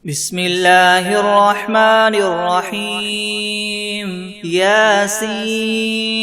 بسم الله الرحمن الرحيم ياسين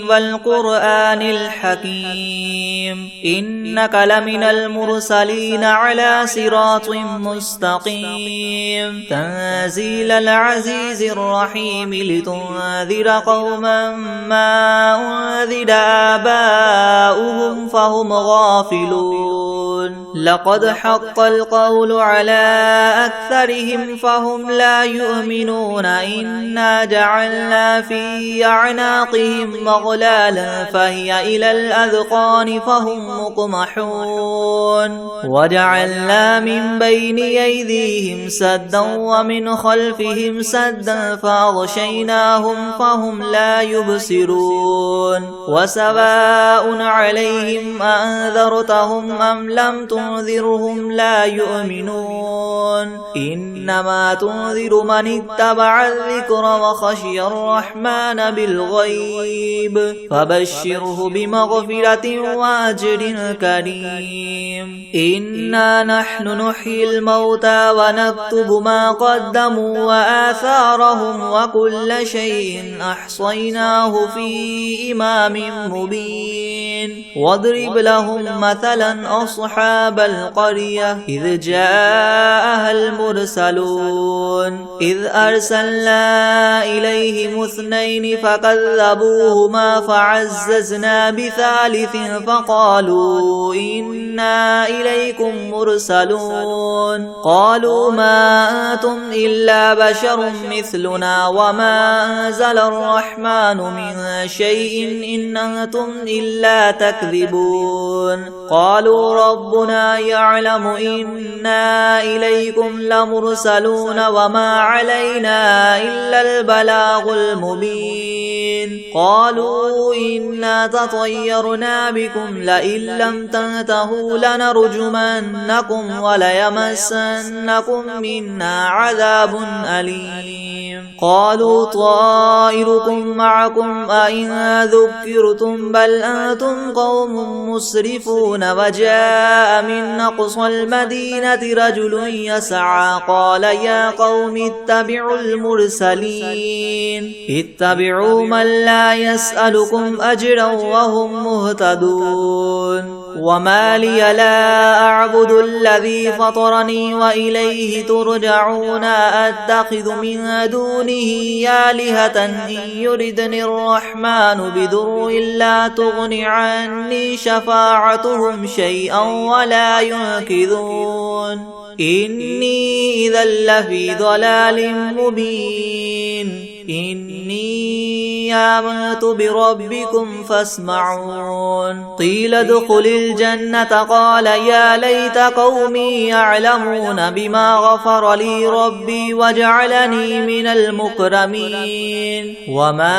والقرآن الحكيم إنك لمن المرسلين على صراط مستقيم تنزيل العزيز الرحيم لتنذر قوما ما أنذر آباؤهم فهم غافلون لقد حق القول على أكثرهم فهم لا يؤمنون إنا جعلنا في أعناقهم مغلالا فهي إلى الأذقان فهم مقمحون وجعلنا من بين أيديهم سدا ومن خلفهم سدا فأغشيناهم فهم لا يبصرون وسواء عليهم أنذرتهم أم لم تنذرهم لا يؤمنون إنما تنذر من اتبع الذكر وخشي الرحمن بالغيب فبشره بمغفرة وأجر كريم إنا نحن نحيي الموتى ونكتب ما قدموا وآثارهم وكل شيء أحصيناه في إمام مبين واضرب لهم مثلا أصحاب القرية إذ جاءها المرسلون إذ أرسلنا إليهم اثنين فكذبوهما فعززنا بثالث فقالوا إنا إليكم مرسلون قالوا ما أنتم إلا بشر مثلنا وما أنزل الرحمن من شيء إن أنتم إلا تكذبون قالوا ربنا يعلم إنا إليكم لمرسلون وما علينا إلا البلاغ المبين قالوا إنا تطيرنا بكم لئن لم تنتهوا لنرجمنكم وليمسنكم منا عذاب أليم قالوا طائركم معكم أئن ذكرتم بل أنتم قوم مسرفون وجاء من أقصى المدينة رجل يسعى قال يا قوم اتبعوا المرسلين اتبعوا من لا يسألكم أجرا وهم مهتدون وما لي لا أعبد الذي فطرني وإليه ترجعون أتخذ من دونه آلهة إن يردني الرحمن بضر لا تغن عني شفاعتهم شيئا ولا ينقذون إني إذا لفي ضلال مبين إني آمنت بربكم فاسمعون قيل ادخل الجنة قال يا ليت قومي يعلمون بما غفر لي ربي وجعلني من المكرمين وما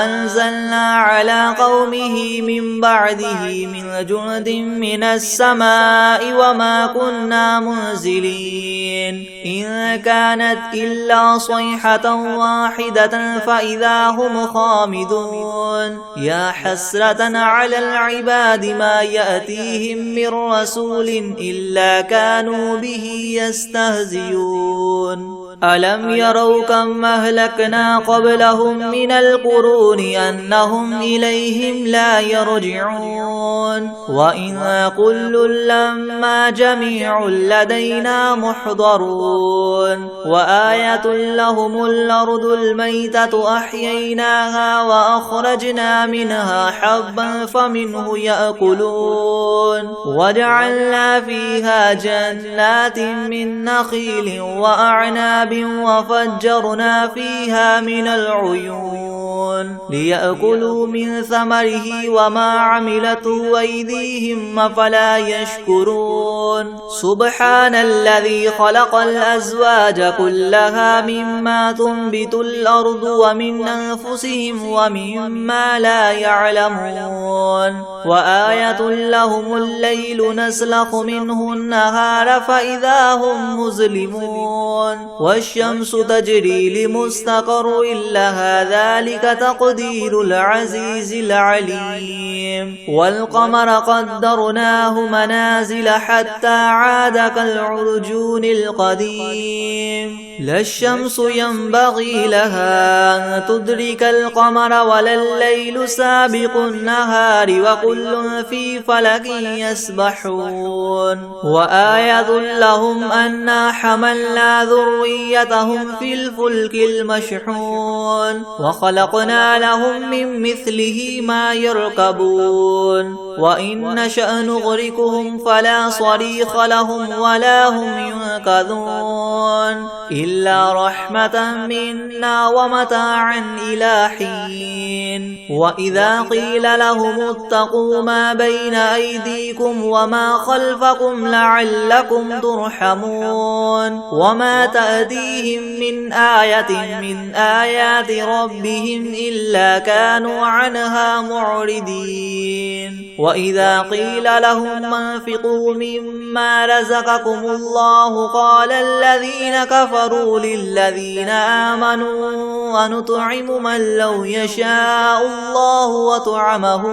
أنزلنا على قومه من بعده من جند من السماء وما كنا منزلين إن كانت إلا صيحة واحدة فإذا هم خامدون يا حسرة على العباد ما يأتيهم من رسول إلا كانوا به يستهزئون ألم يروا كم أهلكنا قبلهم من القرون أنهم إليهم لا يرجعون وإن كل لما جميع لدينا محضرون وآية لهم الأرض الميتة أحييناها وأخرجنا منها حبا فمنه يأكلون وجعلنا فيها جنات من نخيل وأعناب وفجرنا فيها من العيون ليأكلوا من ثمره وما عملته أيديهم أفلا يشكرون سبحان الذي خلق الأزواج كلها مما تنبت الأرض ومن أنفسهم ومما لا يعلمون وآية لهم الليل نسلخ منه النهار فإذا هم مظلمون والشمس تجري لمستقر لها ذلك تقدير العزيز العليم والقمر قدرناه منازل حتى عاد كالعرجون القديم لا الشمس ينبغي لها أن تدرك القمر ولا الليل سابق النهار وكل في فلك يسبحون وآية لهم أنا حملنا ذريتهم في الفلك المشحون وخلقنا لهم من مثله ما يركبون وإن نشأ نغرقهم فلا صريخ لهم ولا هم ينقذون إلا رحمة منا ومتاعا إلى حين وإذا قيل لهم اتقوا ما بين أيديكم وما خلفكم لعلكم ترحمون وما تأتيهم من آية من آيات ربهم إلا كانوا عنها معرضين وإذا قيل لهم انفقوا مما رزقكم الله قال الذين كفروا للذين آمنوا أنطعم من لو يشاء الله وطعمه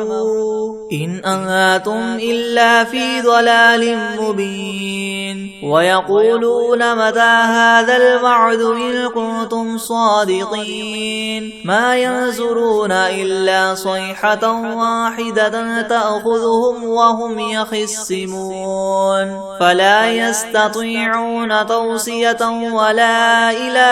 إن أنتم إلا في ضلال مبين ويقولون متى هذا الوعد إن كنتم صادقين ما ينظرون إلا صيحة واحدة تأخذهم وهم يخصمون فلا يستطيعون توصية ولا إلى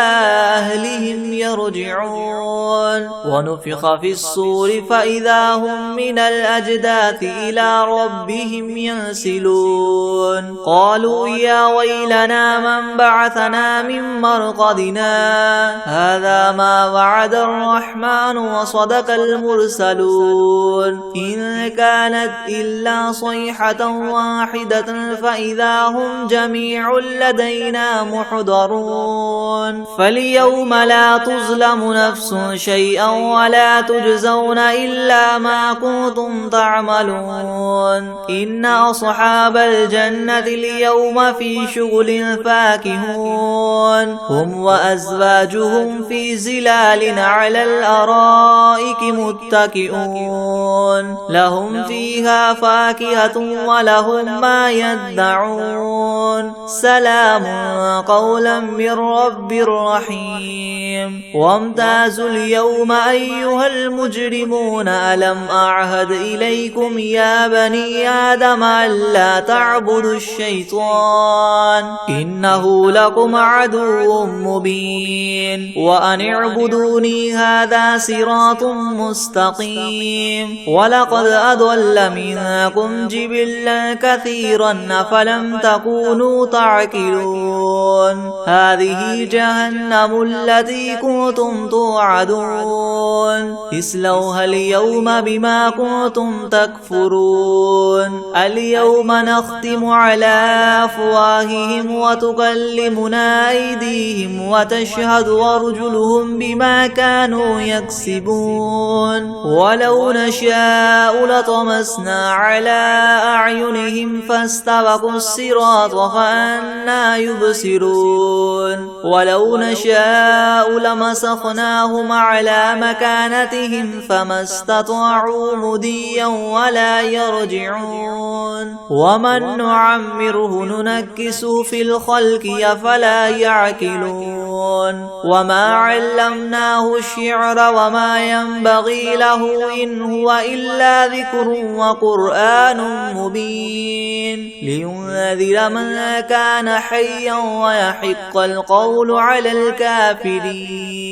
أهلهم يرجعون ونفخ في الصور فإذا هم من الأجداث إلى ربهم ينسلون قالوا يا ويلنا من بعثنا من مرقدنا هذا ما وعد الرحمن وصدق المرسلون إن كانت إلا صيحة واحدة فإذا هم جميع لدينا محضرون فاليوم لا تظلم نفس شيئا ولا تجزون إلا ما كنتم تعملون إن أصحاب الجنة اليوم في شغل فاكهون هم وأزواجهم في زلال على الأرائك متكئون لهم فيها فاكهة ولهم ما يدعون سلام قولا من رب رحيم وامتازوا اليوم أيها المجرمون ألم أعهد إليكم يا بني آدم ألا تعبدوا الشيطان إنه لكم عدو مبين وأن اعبدوني هذا صراط مستقيم ولقد أضل منكم جبلا كثيرا أفلم تكونوا تعقلون هذه جهنم التي كنتم توعدون اصلوها اليوم بما كنتم تكفرون اليوم نختم على أفواههم وتكلمنا أيديهم وتشهد أرجلهم بما كانوا يكسبون ولو نشاء لطمسنا على أعينهم فاستبقوا الصراط فأنى يبصرون ولو نشاء لمسخناهم على مكانتهم فما استطاعوا مديا ولا يرجعون ومن نعمره ننكسه في الخلق أفلا يعقلون وما علمناه الشعر وما ينبغي له إن هو إلا ذكر وقرآن مبين لينذر من كان حيا ويحق القول على الكافرين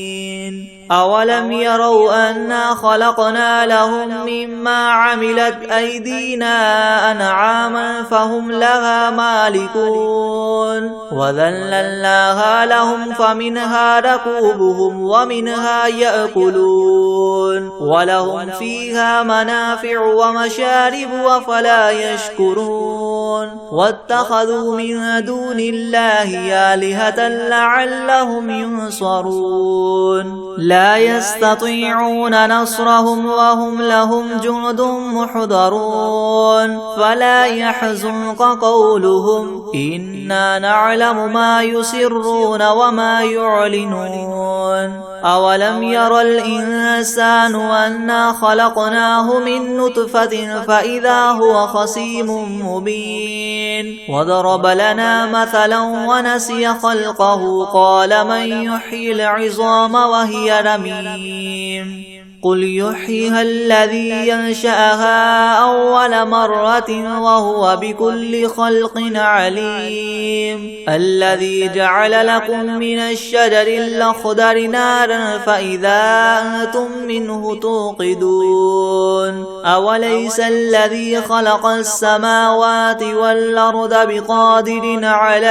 أولم يروا أنا خلقنا لهم مما عملت أيدينا أنعاما فهم لها مالكون وذللناها لهم فمنها ركوبهم ومنها يأكلون ولهم فيها منافع ومشارب وفلا يشكرون واتخذوا من دون الله آلهة لعلهم ينصرون لا يستطيعون نصرهم وهم لهم جند محضرون فلا يحزنك قولهم إنا نعلم ما يسرون وما يعلنون أولم ير الإنسان أنا خلقناه من نطفة فإذا هو خصيم مبين وضرب لنا مثلا ونسي خلقه قال من يحيي العظام وهي رميم قل يحييها الذي ينشأها أول مرة وهو بكل خلق عليم الذي جعل لكم من الشجر الأخضر نارا فإذا أنتم منه توقدون أوليس الذي خلق السماوات والأرض بقادر على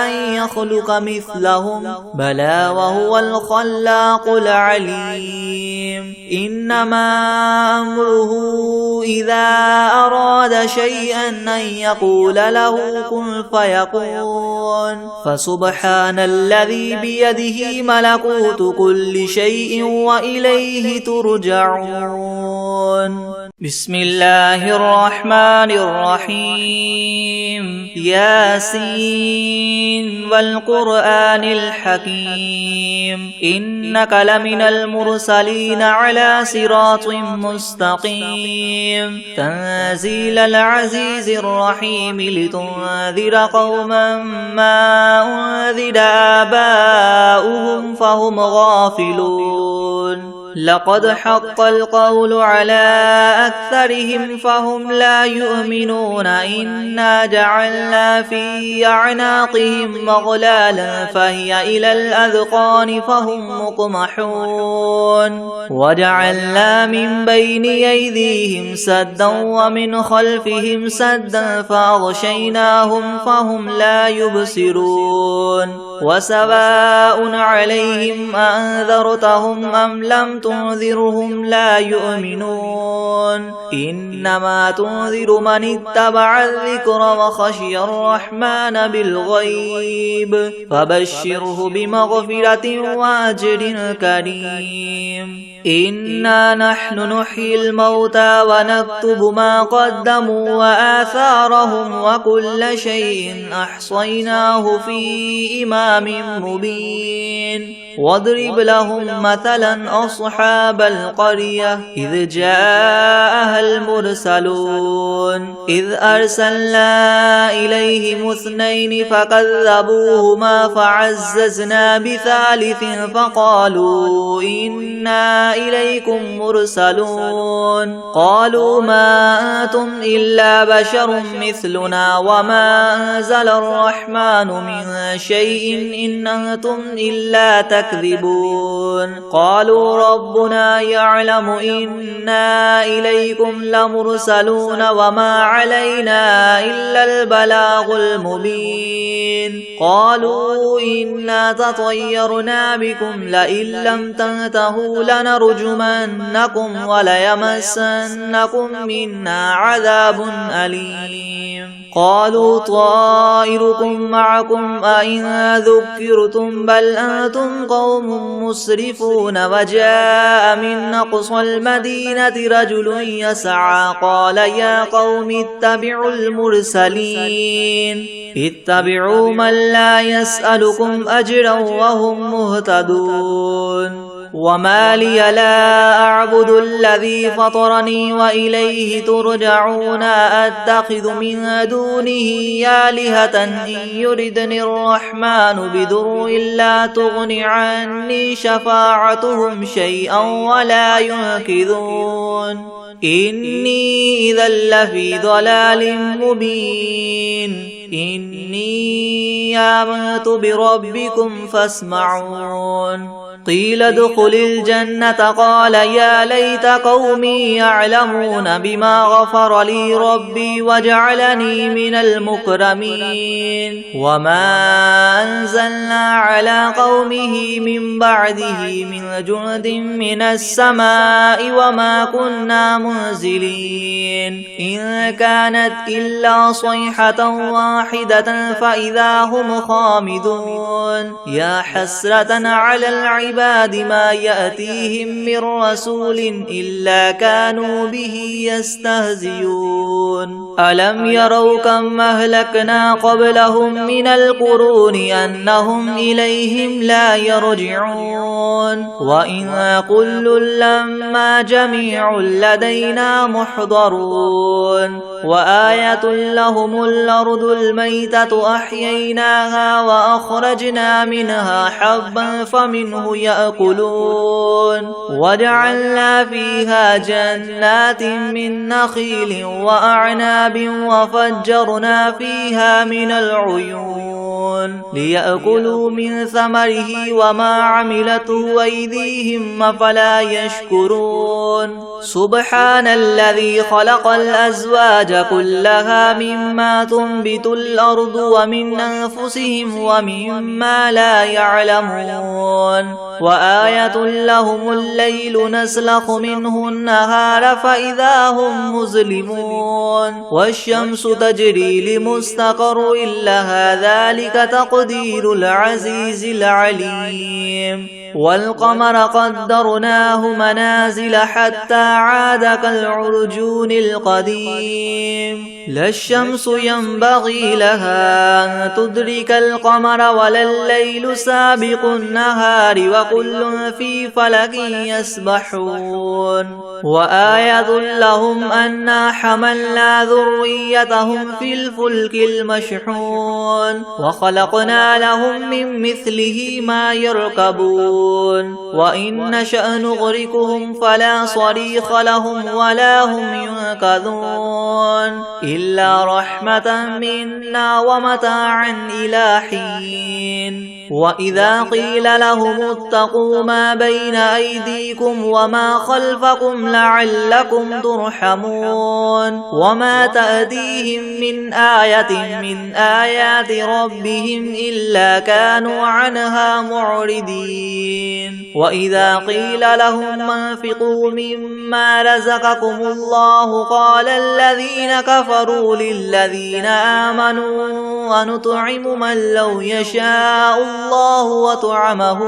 أن يخلق مثلهم بلى وهو الخلاق العليم إنما أمره إذا أراد شيئا أن يقول له كن فيكون فسبحان الذي بيده ملكوت كل شيء وإليه ترجعون بسم الله الرحمن الرحيم ياسين والقرآن الحكيم إنك لمن المرسلين على صراط مستقيم تنزيل العزيز الرحيم لتنذر قوما ما أنذر آباؤهم فهم غافلون لقد حق القول على أكثرهم فهم لا يؤمنون إنا جعلنا في أعناقهم مغلالا فهي إلى الأذقان فهم مقمحون وجعلنا من بين أيديهم سدا ومن خلفهم سدا فأغشيناهم فهم لا يبصرون وسواء عليهم أنذرتهم أم لم تنذرهم لا يؤمنون إنما تنذر من اتبع الذكر وخشي الرحمن بالغيب فبشره بمغفرة وأجر كريم إنا نحن نحيي الموتى ونكتب ما قدموا وآثارهم وكل شيء أحصيناه في إمام مبين واضرب لهم مثلا أصحاب القرية إذ جاءها المرسلون إذ أرسلنا إليهم اثنين فكذبوهما فعززنا بثالث فقالوا إنا إليكم مرسلون قالوا ما أنتم إلا بشر مثلنا وما أنزل الرحمن من شيء إن أنتم إلا تكذبون قالوا ربنا يعلم إنا إليكم لمرسلون وما علينا إلا البلاغ المبين قالوا إنا تطيرنا بكم لئن لم تنتهوا لنرجمنكم وليمسنكم منا عذاب أليم قالوا طائركم معكم أئن ذكرتم بل أنتم قوم مسرفون وجاء من أقصى المدينة رجل يسعى قال يا قوم اتبعوا المرسلين اتبعوا من لا يسألكم أجرا وهم مهتدون وما لي لا أعبد الذي فطرني وإليه ترجعون أتخذ من دونه آلهة إن يردني الرحمن بضر لا تغن عني شفاعتهم شيئا ولا ينقذون إني إذا لفي ضلال مبين إني آمنت بربكم فاسمعون قيل ادخل الجنة قال يا ليت قومي يعلمون بما غفر لي ربي وجعلني من المكرمين وما أنزلنا على قومه من بعده من جند من السماء وما كنا منزلين إن كانت إلا صيحة واحدة فإذا هم خامدون يا حسرة على العباد ما يأتيهم من رسول إلا كانوا به يستهزئون ألم يروا كم أهلكنا قبلهم من القرون أنهم إليهم لا يرجعون وإن كل لما جميع لدينا محضرون وآية لهم الأرض الميتة أحييناها وأخرجنا منها حبا فمنه يأكلون وجعلنا فيها جنات من نخيل وأعناب وفجرنا فيها من العيون ليأكلوا من ثمره وما عملته أيديهم أفلا يشكرون سبحان الذي خلق الأزواج كلها مما تنبت الأرض ومن أنفسهم ومما لا يعلمون وآية لهم الليل نسلخ منه النهار فإذا هم مظلمون والشمس تجري لمستقر لها ذلك تقدير العزيز العليم والقمر قدرناه منازل حتى عاد كالعرجون القديم لا الشمس ينبغي لها أن تدرك القمر ولا الليل سابق النهار وكل في فلك يسبحون وآية لهم أنا حملنا ذريتهم في الفلك المشحون وخلقنا لهم من مثله ما يركبون وإن نشأ نغرقهم فلا صريخ لهم ولا هم ينقذون إلا رحمة منا ومتاعا إلى حين وإذا قيل لهم اتقوا ما بين أيديكم وما خلفكم لعلكم ترحمون وما تأتيهم من آية من آيات ربهم إلا كانوا عنها معرضين وإذا قيل لهم انفقوا مما رزقكم الله قال الذين كفروا للذين آمنوا ونطعم من لو يشاء الله وطعمه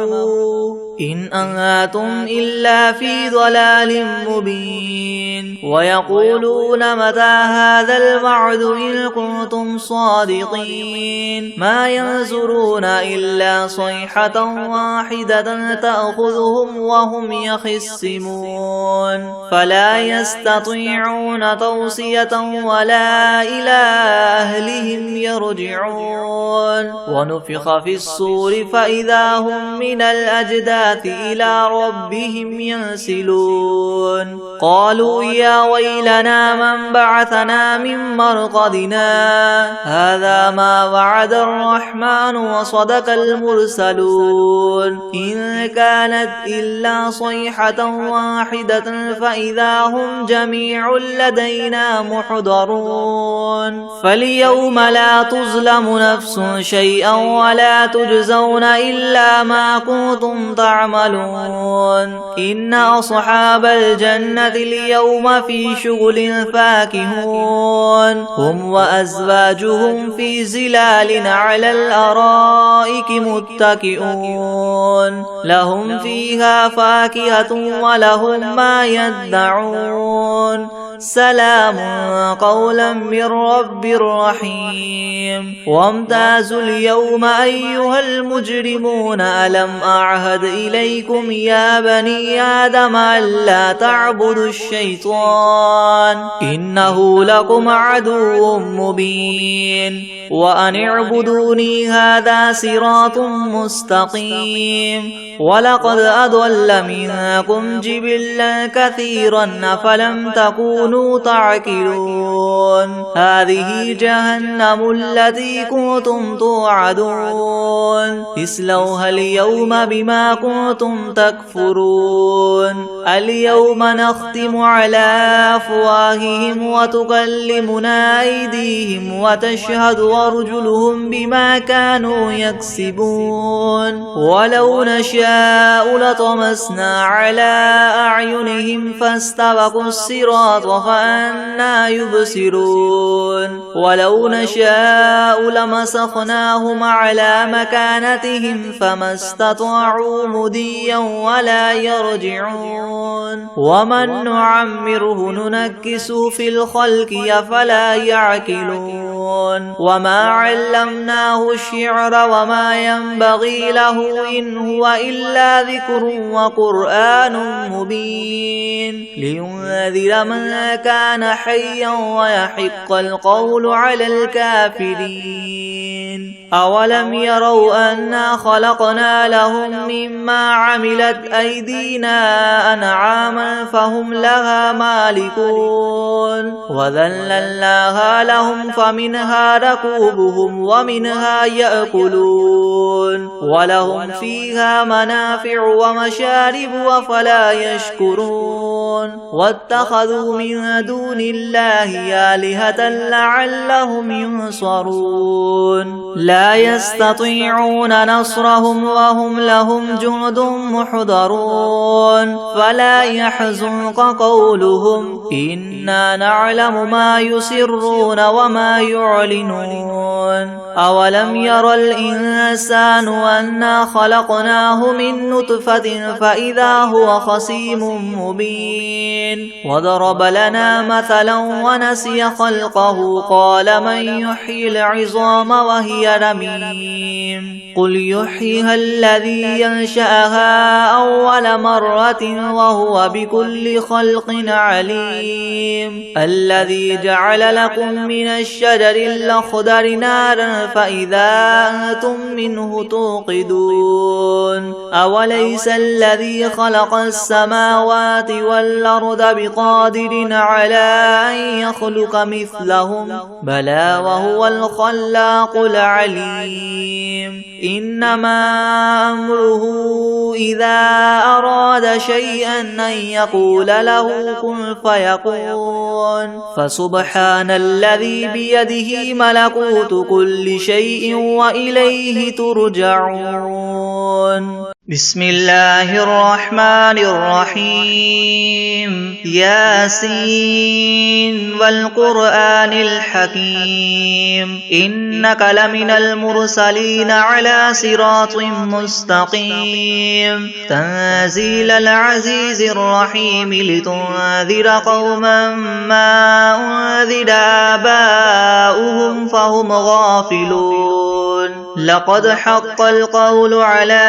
إن أنتم إلا في ضلال مبين ويقولون متى هذا الوعد إن كنتم صادقين ما ينظرون إلا صيحة واحدة تأخذهم وهم يخصمون فلا يستطيعون توصية ولا إلى أهلهم يرجعون ونفخ في الصور فإذا هم من الأجداث إلى ربهم ينسلون قالوا يا ويلنا من بعثنا من مرقدنا هذا ما وعد الرحمن وصدق المرسلون إن كانت إلا صيحة واحدة فإذا هم جميع لدينا محضرون فاليوم لا تظلم نفس شيئا ولا تجزون إلا ما كنتم تعملون إن أصحاب الجنة اليوم في شغل فاكهون هم وأزواجهم في زلال على الأرائك متكئون لهم فيها فاكهة ولهم ما يدعون سلام قولا من رب رحيم وامتازوا اليوم أيها المجرمون ألم أعهد إليكم يا بني آدم ألا تعبدوا الشيطان إنه لكم عدو مبين وأن اعبدوني هذا صراط مستقيم ولقد أضل منكم جبلا كثيرا أفلم تكونوا تعقلون هذه جهنم التي كنتم توعدون اصلوها اليوم بما كنتم تكفرون اليوم نختم على أفواههم وتكلمنا أيديهم وتشهد أرجلهم بما كانوا يكسبون ولو نشاء لطمسنا على أعينهم فاستبقوا الصراط فأنى يبصرون ولو نشاء لمسخناهم على مكانتهم فما استطاعوا مضيا ولا يرجعون ومن نعمره ننكس في الخلق أفلا يعقلون وما علمناه الشعر وما ينبغي له إن هو إلا ذكر وقرآن مبين لينذر من كان حيا ويحق القول على الكافرين أولم يروا أنا خلقنا لهم مما عملت أيدينا أنعاما فهم لها مالكون وذللناها لهم فمنها ركوبهم ومنها يأكلون ولهم فيها منافع ومشارب أفلا يشكرون واتخذوا من دون الله آلهة لعلهم ينصرون لا يستطيعون نصرهم وهم لهم جند محضرون فلا يحزنك قولهم إنا نعلم ما يسرون وما يعلنون أولم ير الإنسان أنا خلقناه من نطفة فإذا هو خصيم مبين وضرب لنا مثلا ونسي خلقه قال من يحيي العظام وهي رميم قل يحييها الذي ينشأها أول مرة وهو بكل خلق عليم الذي جعل لكم من الشجر الأخضر نارا فإذا أنتم منه توقدون أوليس الذي خلق السماوات والأرض بقادر على أن يخلق مثلهم بلى وهو الخلاق العليم إنما أمره إذا أراد شيئا أن يقول له كن فيكون فسبحان الذي بيده ملكوت كل شيء وإليه ترجعون بسم الله الرحمن الرحيم ياسين والقرآن الحكيم إنك لمن المرسلين على صراط مستقيم تنزيل العزيز الرحيم لتنذر قوما ما أنذر آباؤهم فهم غافلون لقد حق القول على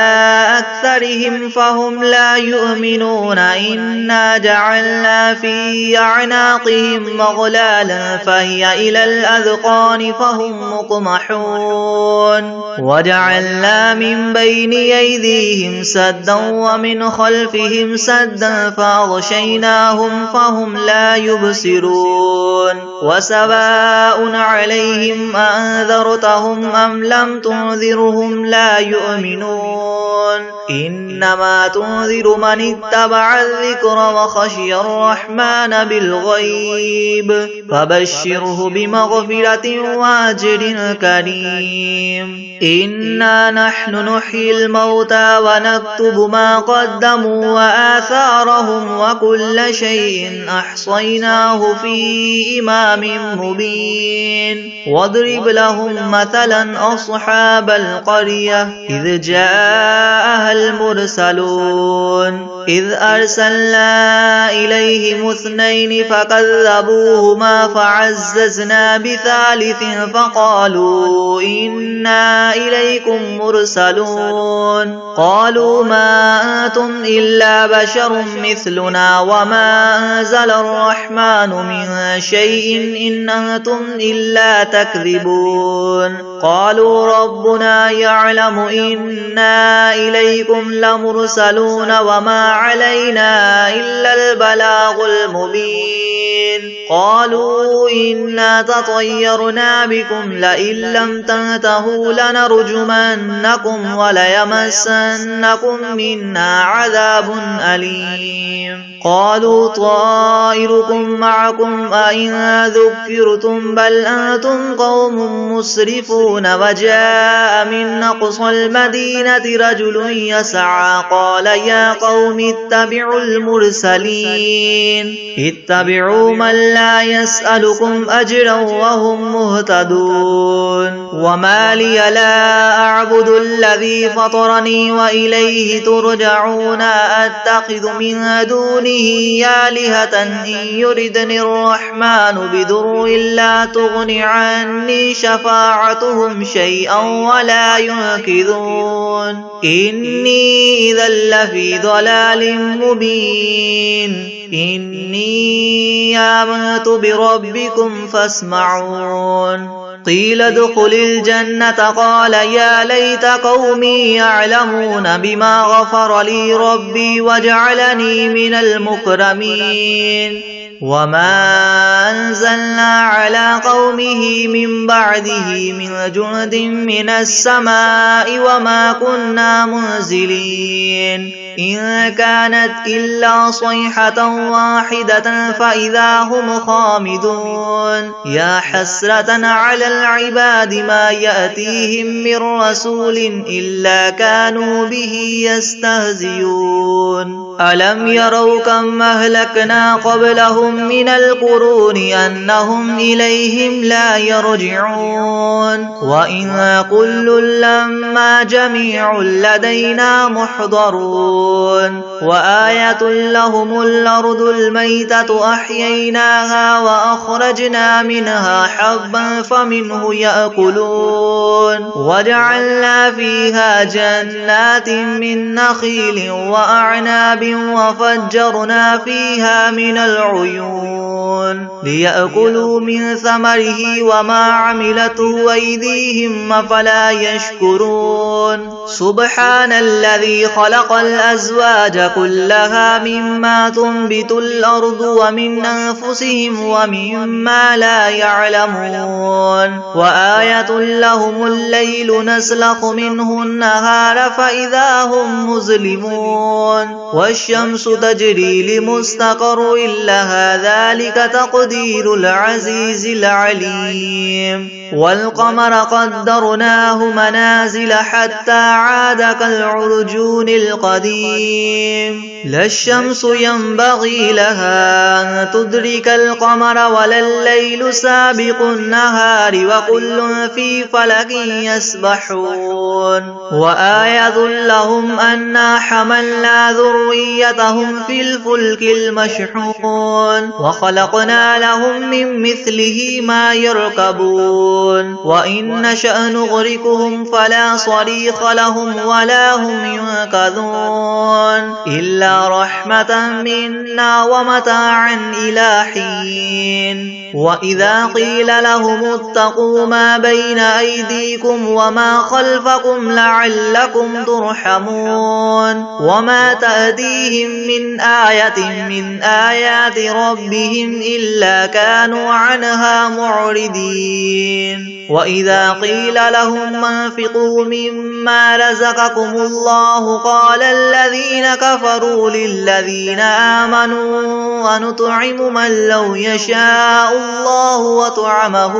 أكثرهم فهم لا يؤمنون إنا جعلنا في أعناقهم مغلالا فهي إلى الأذقان فهم مقمحون وجعلنا من بين أيديهم سدا ومن خلفهم سدا فأغشيناهم فهم لا يبصرون وسواء عليهم أنذرتهم أم لم تنذرهم لا يؤمنون إنما تنذر من اتبع الذكر وخشي الرحمن بالغيب فبشره بمغفرة وأجر كريم إنا نحن نحيي الموتى ونكتب ما قدموا وآثارهم وكل شيء أحصيناه في إمام مبين واضرب لهم مثلا أصحاب القرية إذ جاءها المرسلون إذ أرسلنا إليهم اثنين فكذبوهما فعززنا بثالث فقالوا إنا إليكم مرسلون قالوا ما أنتم إلا بشر مثلنا وما أنزل الرحمن من شيء إن أنتم إلا تكذبون قالوا ربنا يعلم إنا إليكم لمرسلون وما علينا إلا البلاغ المبين قالوا إنا تطيرنا بكم لئن لم تنتهوا لنرجمنكم وليمسنكم منا عذاب أليم قالوا طائركم معكم أئن ذكرتم بل أنتم قوم مسرفون ينفقون وجاء من أقصى المدينة رجل يسعى قال يا قوم اتبعوا المرسلين اتبعوا من لا يسألكم أجرا وهم مهتدون وما لي لا أعبد الذي فطرني وإليه ترجعون أتخذ من دونه آلهة إن يردني الرحمن بضر لا تغن عني شفاعتهم شيئا ولا ينقذون إني إذا لفي ضلال مبين إني آمنت بربكم فاسمعون قيل ادخل الجنة قال يا ليت قومي يعلمون بما غفر لي ربي وجعلني من المكرمين وما أنزلنا على قومه من بعده من جند من السماء وما كنا منزلين إن كانت إلا صيحة واحدة فإذا هم خامدون يا حسرة على العباد ما يأتيهم من رسول إلا كانوا به يستهزئون ألم يروا كم أهلكنا قبلهم من القرون أنهم إليهم لا يرجعون وإن كل لما جميع لدينا محضرون وآية لهم الأرض الميتة أحييناها وأخرجنا منها حبا فمنه يأكلون وجعلنا فيها جنات من نخيل وأعناب وفجرنا فيها من العيون ليأكلوا من ثمره وما عملته أيديهم أفلا يشكرون سبحان الذي خلق الأزواج كلها مما تنبت الأرض ومن أنفسهم ومما لا يعلمون وآية لهم الليل نسلخ منه النهار فإذا هم مظلمون والشمس تجري لمستقر لها ذلك تقدير العزيز العليم والقمر قدرناه منازل حتى عاد كالعرجون القديم لا الشمس ينبغي لها أن تدرك القمر ولا الليل سابق النهار وكل في فلك يسبحون وآية لهم أنا حملنا ذريتهم في الفلك المشحون وخلقنا لهم من مثله ما يركبون وإن نشأ نغرقهم فلا صريخ لهم ولا هم ينقذون إلا رحمة منا ومتاعا إلى حين وإذا قيل لهم اتقوا ما بين أيديكم وما خلفكم لعلكم ترحمون وما تأتيهم من آية من آيات ربهم إلا كانوا عنها معرضين وإذا قيل لهم انفقوا مما رزقكم الله قال الذين كفروا للذين آمنوا ونطعم من لو يشاء الله وطعمه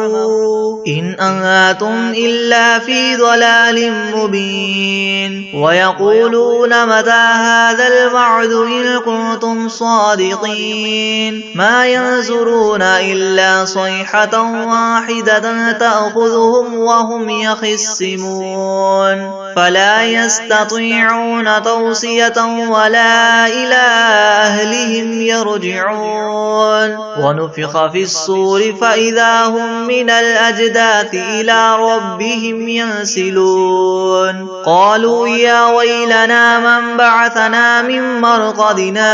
إن أنتم إلا في ضلال مبين ويقولون متى هذا الوعد إن كنتم صادقين ما ينظرون إلا صيحة واحدة تأخذهم وهم يخصمون فلا يستطيعون توصية ولا إلى أهلهم يرجعون ونفخ في الصور فإذا هم من الأجداث إلى ربهم ينسلون قالوا يا ويلنا من بعثنا من مرقدنا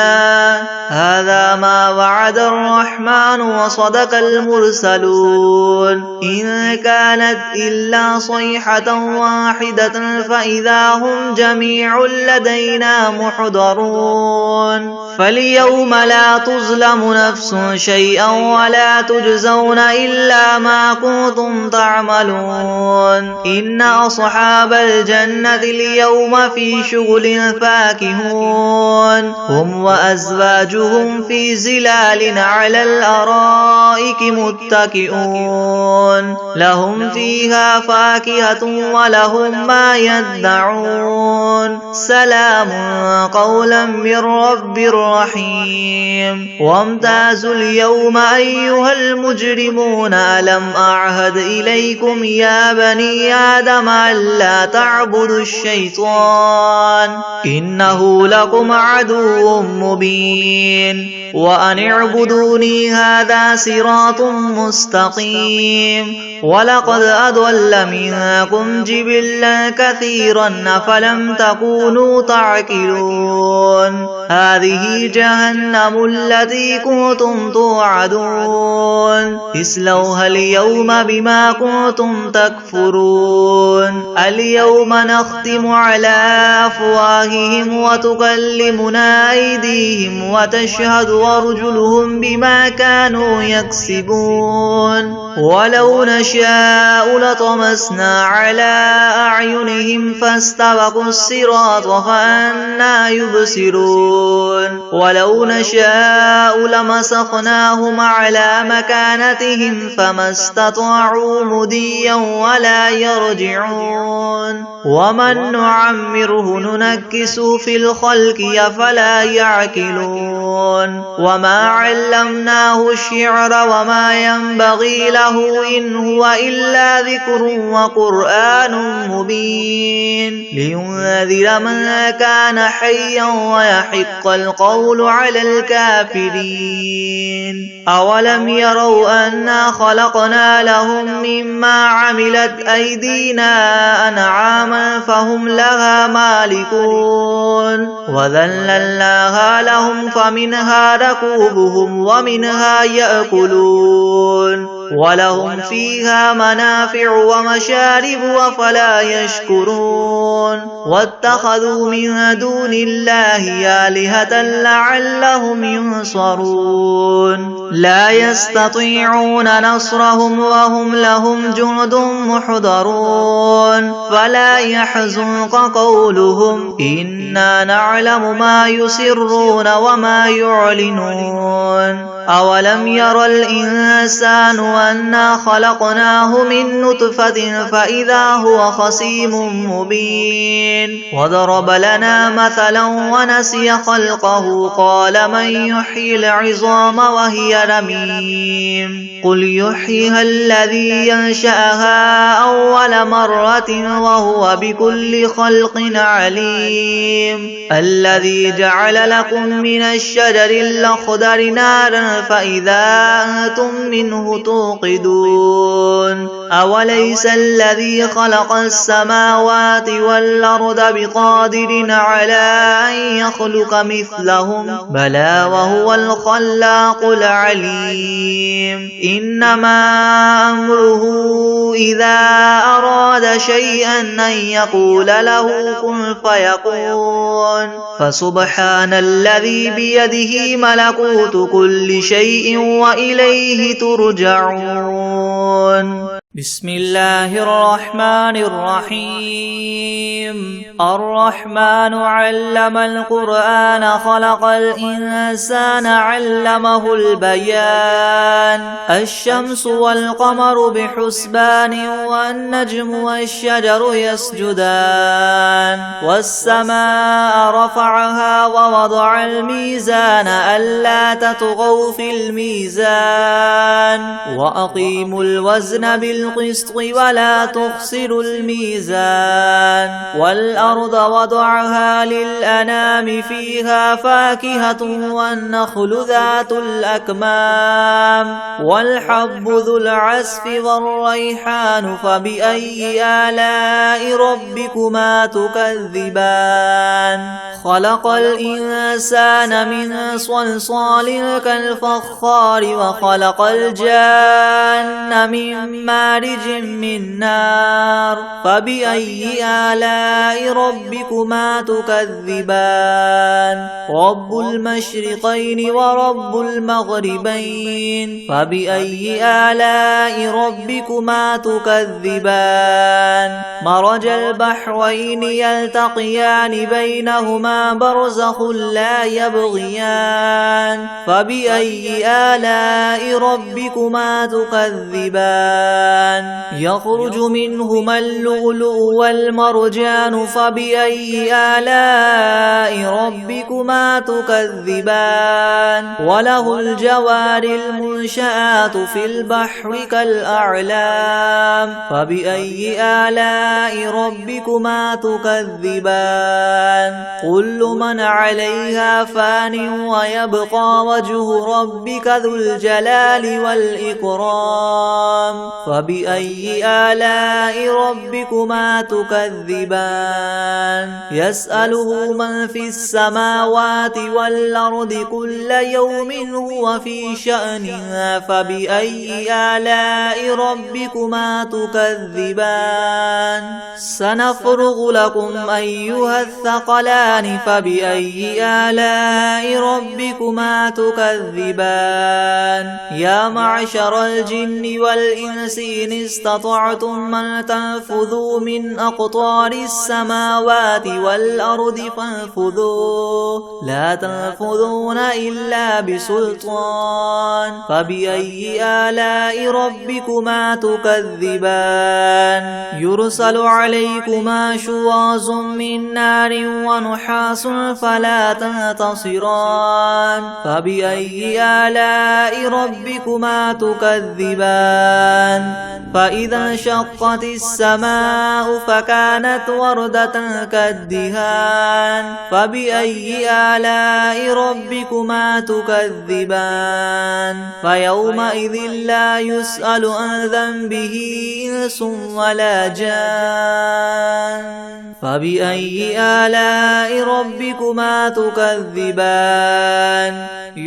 هذا ما وعد الرحمن وصدق المرسلون إن كانت إلا صيحة واحدة فإذا هم جميع لدينا محضرون فاليوم لا تظلم نفس شيئا ولا تجزون إلا ما كنتم تعملون إن أصحاب الجنة اليوم في شغل فاكهون هم وأزواجهم في زلال على الأرائك متكئون لهم فيها فاكهة ولهم ما يدعون سلام قولا من رب رحيم وامتازوا اليوم أيها المجرمون ألم أعهد إليكم يا بني آدم ألا تعبدوا الشيطان إنه لكم عدو مبين وأن اعبدوني هذا صراط مستقيم ولقد أضل منكم جبلا كثيرا أفلم تكونوا تعقلون هذه جهنم التي كنتم توعدون اصلوها اليوم بما كنتم تكفرون اليوم نختم على أفواههم وتكلمنا أيديهم وتشهد أرجلهم بما كانوا يكسبون ولو نشاء لطمسنا على أعينهم فاستبقوا الصراط فأنى يبصرون ولو نشاء لمسخناهم على مكانتهم فما استطاعوا مضيا ولا يرجعون ومن نعمره ننكس في الخلق أفلا يعقلون وما علمناه الشعر وما ينبغي له إن هو إلا ذكر وقرآن مبين لينذر من كان حيا ويحق القول على الكافرين أولم يروا أنا خلقنا لهم مما عملت أيدينا أنعاما فهم لها مالكون وذللناها لهم فمنها ركوبهم ومنها يأكلون ولهم فيها منافع ومشارب أفلا يشكرون واتخذوا من دون الله آلهة لعلهم ينصرون لا يستطيعون نصرهم وهم لهم جند محضرون فلا يحزنك قولهم إنا نعلم ما يسرون وما يعلنون أولم ير الإنسان أنا خلقناه من نطفة فإذا هو خصيم مبين وضرب لنا مثلا ونسي خلقه قال من يحيي العظام وهي رميم قل يحييها الذي ينشأها أول مرة وهو بكل خلق عليم الذي جعل لكم من الشجر الأخضر نارا فإذا أنتم منه توقدون أوليس الذي خلق السماوات والأرض بقادر على أن يخلق مثلهم بلى وهو الخلاق العليم إنما أمره إذا أراد شيئا أن يقول له كن فيكون فسبحان الذي بيده ملكوت كل شيء وإليه ترجعون بسم الله الرحمن الرحيم الرحمن علم القرآن خلق الإنسان علمه البيان الشمس والقمر بحسبان والنجم والشجر يسجدان والسماء رفعها ووضع الميزان ألا تطغوا في الميزان وأقيموا الوزن بالقسط ولا تخسروا الميزان والأرض وضعها للأنام فيها فاكهة والنخل ذات الأكمام والحب ذو العسف والريحان فبأي آلاء ربكما تكذبان خلق الإنسان من صلصال كالفخار وخلق الجان من مارج من نار فبأي آلاء ربكما تكذبان رب المشرقين ورب المغربين فبأي آلاء ربكما تكذبان مرج البحرين يلتقيان بينهما بينهما برزخ لا يبغيان فبأي آلاء ربكما تكذبان يخرج منهما اللؤلؤ والمرجان فبأي آلاء ربكما تكذبان وله الجوار المنشآت في البحر كالأعلام فبأي آلاء ربكما تكذبان كل من عليها فان ويبقى وجه ربك ذو الجلال والإكرام فبأي آلاء ربكما تكذبان يسأله من في السماوات والأرض كل يوم هو في شأن فبأي آلاء ربكما تكذبان سنفرغ لكم أيها الثقلان فبأي آلاء ربكما تكذبان يا معشر الجن والإنس إن استطعتم من تنفذوا من أقطار السماوات والأرض فانفذوا لا تنفذون إلا بسلطان فبأي آلاء ربكما تكذبان يرسل عليكما شواظ من نار ونحاس فلا تنتصران فبأي آلاء ربكما تكذبان فإذا انشقت السماء فكانت وردة كالدهان فبأي آلاء ربكما تكذبان فيومئذ لا يسأل عن ذنبه إنس ولا جان فبأي آلاء ربكما تكذبان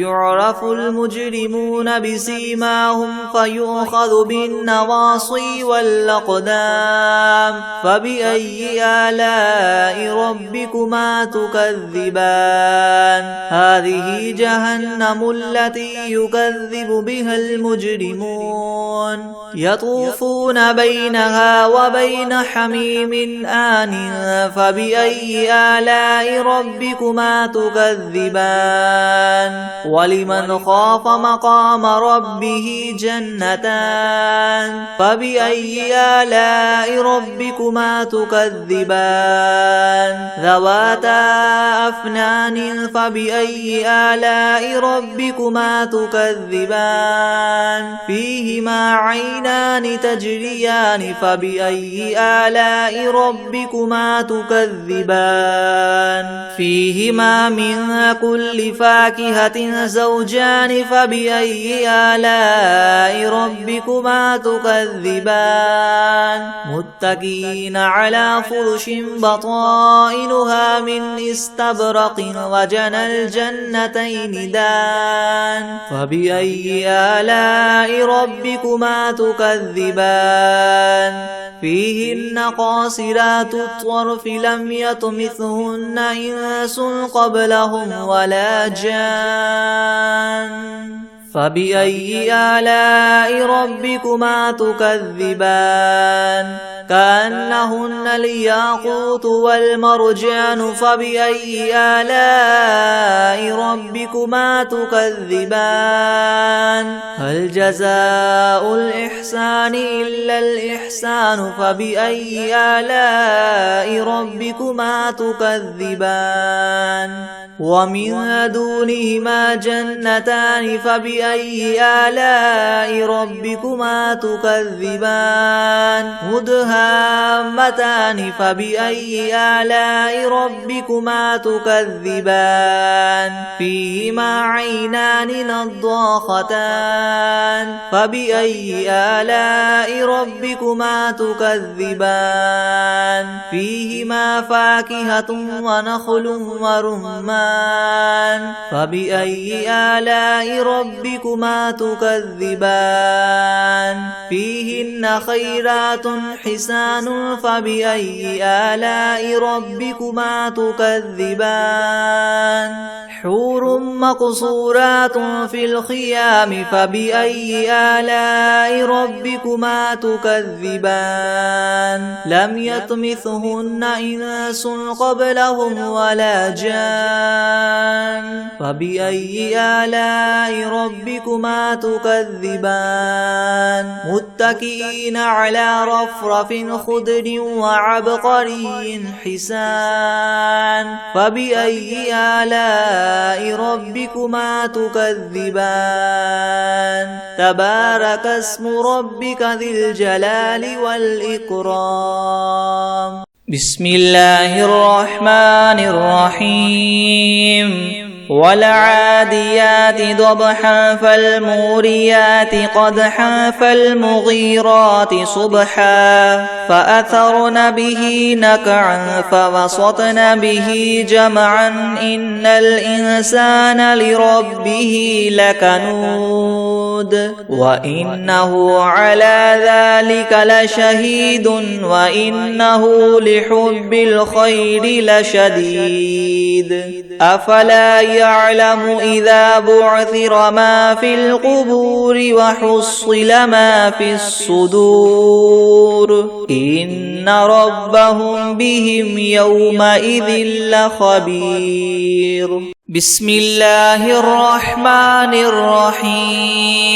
يعرف المجرمون بسيماهم فيؤخذ بالنواصي والأقدام فبأي آلاء ربكما تكذبان هذه جهنم التي يكذب بها المجرمون يطوفون بينها وبين حميم آن فبأي آلاء ربكما تكذبان ولمن خاف مقام ربه جنتان فبأي آلاء ربكما تكذبان ذواتا أفنان فبأي آلاء ربكما تكذبان فيهما عينان تجريان فبأي آلاء ربكما تكذبان فيهما من كل فاكهة زوجان فبأي آلاء ربكما تكذبان متكئين على فرش بطائنها من استبرق وجنى الجنتين دان فبأي آلاء ربكما تكذبان فيهن قاصرات الطرف لم يطمثهن إنس قبلهم ولا جان فبأي آلاء ربكما تكذبان كأنهن الياقوت والمرجان فبأي آلاء ربكما تكذبان هل جزاء الإحسان إلا الإحسان فبأي آلاء ربكما تكذبان ومن دونهما جنتان فبأي آلاء ربكما تكذبان مدهامتان فبأي آلاء ربكما تكذبان فيهما عينان نضاختان فبأي آلاء ربكما تكذبان فيهما فاكهة ونخل ورمان الرحمن فبأي آلاء ربكما تكذبان فيهن خيرات حسان فبأي آلاء ربكما تكذبان حور مقصورات في الخيام فبأي آلاء ربكما تكذبان لم يطمثهن إنس قبلهم ولا جان فبأي آلاء ربكما تكذبان متكئين على رفرف خضر وعبقري حسان فبأي آلاء ربكما تكذبان تبارك اسم ربك ذي الجلال والإكرام بسم الله الرحمن الرحيم والعاديات ضبحا فالموريات قدحا فالمغيرات صبحا فأثرن به نقعا فوسطن به جمعا إن الإنسان لربه لكنود وإنه على ذلك لشهيد وإنه لحب الخير لشديد أفلا يعلم إذا بعثر ما في القبور وحصل ما في الصدور إن ربهم بهم يومئذ لخبير بسم الله الرحمن الرحيم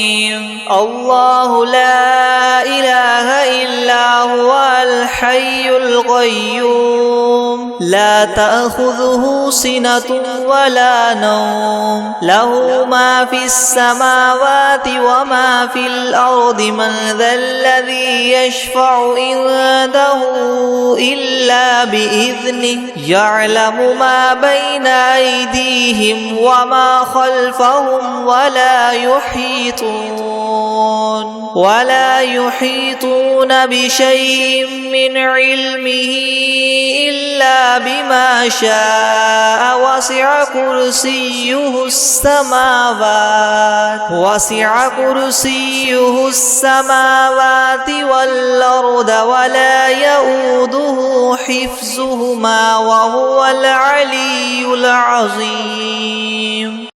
الله لا إله إلا هو الحي القيوم لا تأخذه سنة ولا نوم له ما في السماوات وما في الأرض من ذا الذي يشفع عنده إلا بإذنه يعلم ما بين أيديهم وما خلفهم ولا يحيطون بشيء من علمه إلا بما شاء وسع كرسيه السماوات والأرض ولا يؤوده حفظهما وهو العلي العظيم